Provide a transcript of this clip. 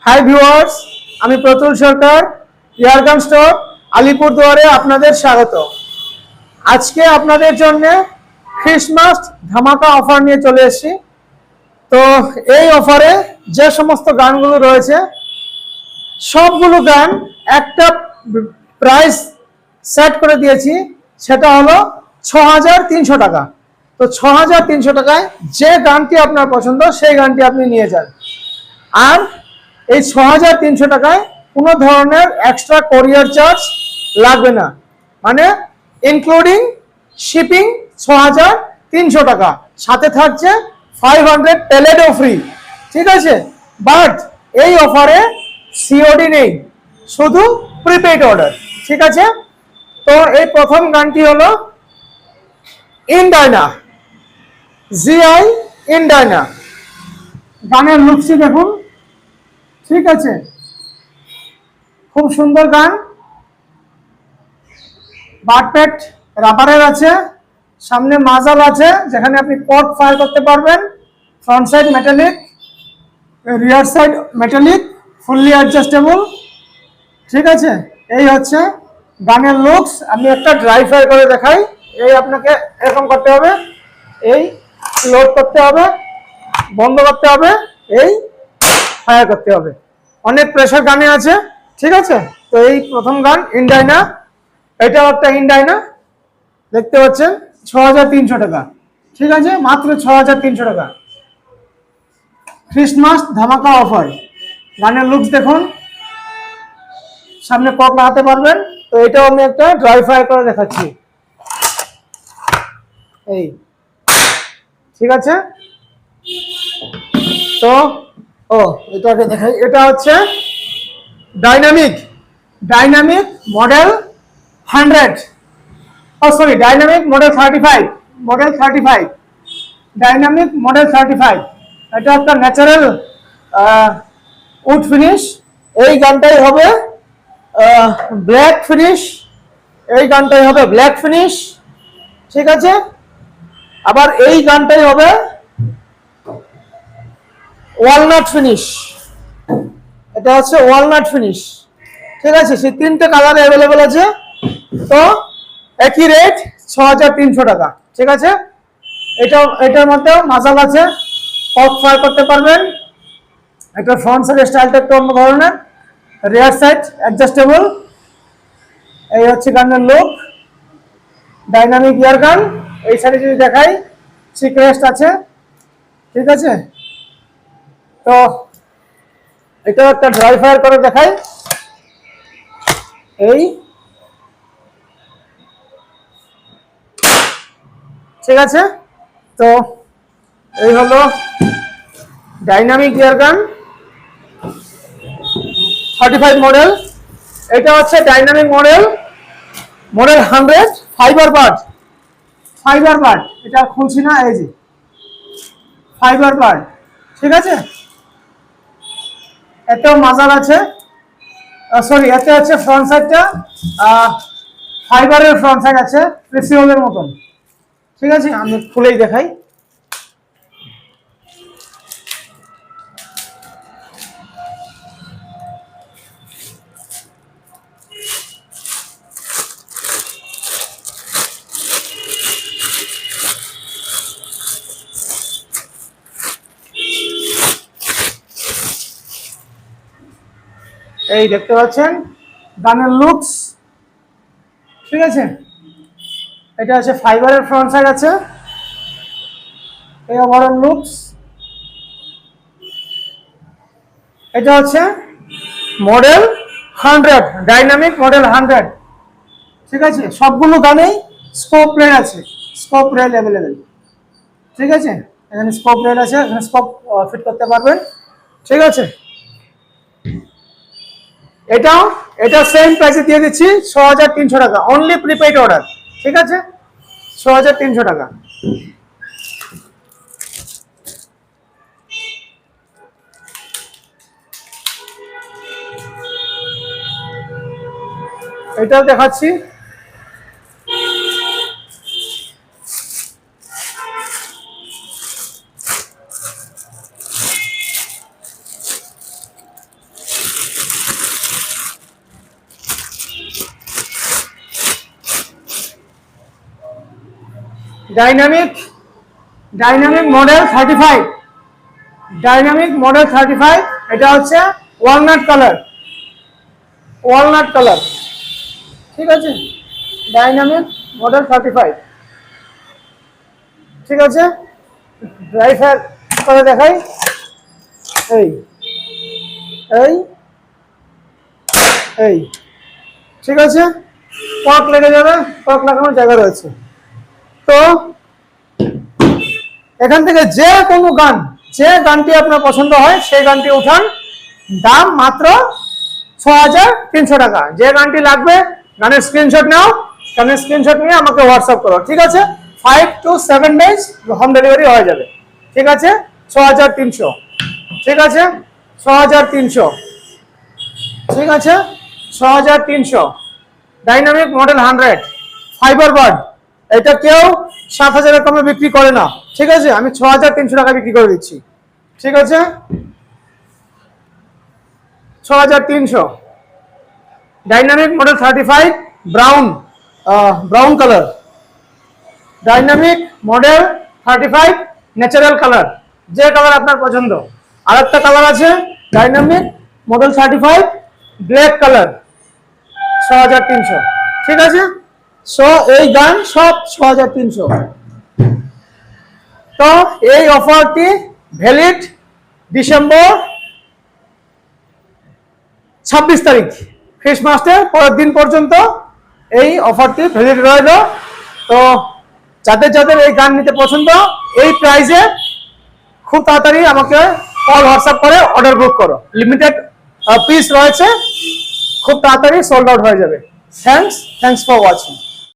Hi viewers, আমি প্রতুল সরকার, air gun store, আলিপুরদুয়ারে আপনাদের স্বাগত। আজকে আপনাদের জন্য ক্রিসমাস ধামাকা অফার নিয়ে চলে এসেছি। তো এই অফারে যে সমস্ত গানগুলো রয়েছে সবগুলো গান একটা প্রাইস সেট করে দিয়েছি, সেটা হলো ৬,৩০০ টাকা। তো ৬,৩০০ টাকায় যে গানটি আপনার পছন্দ সেই গানটি আপনি নিয়ে যান। আর এই ৬,৩০০ টাকায় কোনো ধরনের এক্সট্রা কোরিয়ার চার্জ লাগবে না, মানে ইনক্লুডিং শিপিং ৬,৩০০ টাকা, সাথে থাকছে 500 প্যালেটও ফ্রি। ঠিক আছে, বাট এই অফারে সিওডি নেই, শুধু প্রিপেড অর্ডার। ঠিক আছে, তো এই প্রথম গানটি হলো ইনডাইনা, জিআই ইনডাইনা। গানের লুকসি দেখুন, ঠিক আছে, খুব সুন্দর গান। বারপেট রাবারের আছে, সামনে মাজাল আছে যেখানে আপনি কর্ক ফায়ার করতে পারবেন, ফ্রন্ট সাইড মেটালিক, রিয়ার সাইড মেটালিক, ফুললি অ্যাডজাস্টেবল। ঠিক আছে, এই হচ্ছে গানের লুকস। আমি একটা ড্রাই ফায়ার করে দেখাই। এই আপনাকে এরকম করতে হবে, এই লোড করতে হবে, বন্ধ করতে হবে, এই ফায়ার করতে হবে। অনেক প্রেসার গানে আছে। ঠিক আছে, তো এই প্রথম গান ইনডাইনা, এটা একটা ইনডাইনা, দেখতে পাচ্ছেন ৬,৩০০ টাকা। ঠিক আছে, মাত্র ৬,৩০০ টাকা, ক্রিসমাস ধামাকা অফার। গানের লুকস দেখুন, সামনে কক লাগাতে পারবেন। তো এটাও আমি একটা ড্রাই ফায়ার করে দেখাচ্ছি, এই। ঠিক আছে, তো এটাকে দেখাই। এটা হচ্ছে dynamic model 100, sorry, dynamic model 35, dynamic model 35। এটা একটা ন্যাচারাল উড ফিনিশ। এই গানটাই হবে ব্ল্যাক ফিনিশ, এই গানটাই হবে ব্ল্যাক ফিনিশ। ঠিক আছে, আবার এই গানটাই হবে ওয়ালনাট ফিনিশ, এটা হচ্ছে ওয়ালনাট ফিনিশ। ঠিক আছে, সেই তিনটে কালার অ্যাভেলেবেল আছে। তো একই রেট ৬,৩০০ টাকা। ঠিক আছে, এটার মধ্যে মাজাল আছে, কর্ক ফায়ার করতে পারবেন। এটা ফ্রন্ট সাইড স্টাইলটা একটু অন্য ধরনের, রিয়ার সাইড অ্যাডজাস্টেবল। এই হচ্ছে গানের লুক, ডাইনামিক ইয়ার গান। এই সাইডে যদি দেখাই, সিক্রেস্ট আছে। ঠিক আছে, তো এটা একটা ড্রাই ফায়ার করে দেখাই, এই। ঠিক আছে, তো এই হলো ডাইনামিক ইয়ার গান 35 মডেল। এটা হচ্ছে ডাইনামিক মডেল 100 ফাইবার পার্ট। এটা খুলছি না, এই যে ফাইবার পার্ট। ঠিক আছে, এতেও মাজাল আছে, সরি, এতে হচ্ছে ফ্রন্ট সাইডটা ফাইবারের ফ্রন্ট সাইড আছে, প্রেসিওলের মতন। ঠিক আছে, আমি খুলেই দেখাই। এই দেখতে পাচ্ছেন গানের লুকস। ঠিক আছে, এটা আছে ফাইবারের ফ্রন্ট সাইড আছে, এই ওভারঅল লুকস। এটা হচ্ছে মডেল 100, ডাইনামিক মডেল 100। ঠিক আছে, সবগুলো গানেই স্কোপ রেল আছে, স্কোপ রেল অ্যাভেলেবেল। ঠিক আছে, এখানে স্কোপ রেল আছে, এখানে স্কোপ ফিট করতে পারবেন। ঠিক আছে, এটা সেম প্রাইসে দিয়ে দিচ্ছি ৬,৩০০ টাকা, অনলি প্রিপেড অর্ডার। ঠিক আছে, ৬,৩০০ টাকা। এটাও দেখাচ্ছি, ডাইনামিক মডেল 35, ডাইনামিক মডেল 35, এটা হচ্ছে ওয়ালনাট কালার, ঠিক আছে, ডাইনামিক মডেল 35, ঠিক আছে। ড্রাই ফায়ার করে দেখাই, এই এই এই, ঠিক আছে, পক লেগে যাবে, পক লাগানোর জায়গা রয়েছে। তো এখান থেকে যে কোনো গান, যে গানটি আপনার পছন্দ হয় সেই গানটি উঠান, দাম মাত্র 6300 টাকা। যে গানটি লাগবে গানের স্ক্রিনশট নাও, গানের স্ক্রিনশট নিয়ে আমাকে হোয়াটসঅ্যাপ করো, ঠিক আছে। 5 to 7 days হোম ডেলিভারি হয়ে যাবে, ঠিক আছে। 6300, ঠিক আছে, 6300, ঠিক আছে, 6300। ডাইনামিক মডেল 100 ফাইবার বার্ড, এটা কেউ 7000 কমে বিক্রি করে না, ঠিক আছে। আমি 6300 টাকা বিক্রি করে দিচ্ছি, ঠিক আছে, 6300। Dynamic model 35 brown colour, dynamic model 35 natural colour, যে কালার আপনার পছন্দ। আর একটা কালার আছে ডাইনামিক মডেল 35 ব্ল্যাক কালার, 6300, ঠিক আছে। সো এই গান সব 6300। তো এই অফারটি ভ্যালিড ডিসেম্বর 26 তারিখ, ক্রিসমাসের পরের দিন পর্যন্ত এই অফারটি ভ্যালিড রইল। তো যাদের এই গান নিতে পছন্দ, এই প্রাইসে খুব তাড়াতাড়ি আমাকে কল হোয়াটসঅ্যাপ করে অর্ডার বুক করো, লিমিটেড পিস রয়েছে, খুব তাড়াতাড়ি সোল্ড আউট হয়ে যাবে। Thanks for watching.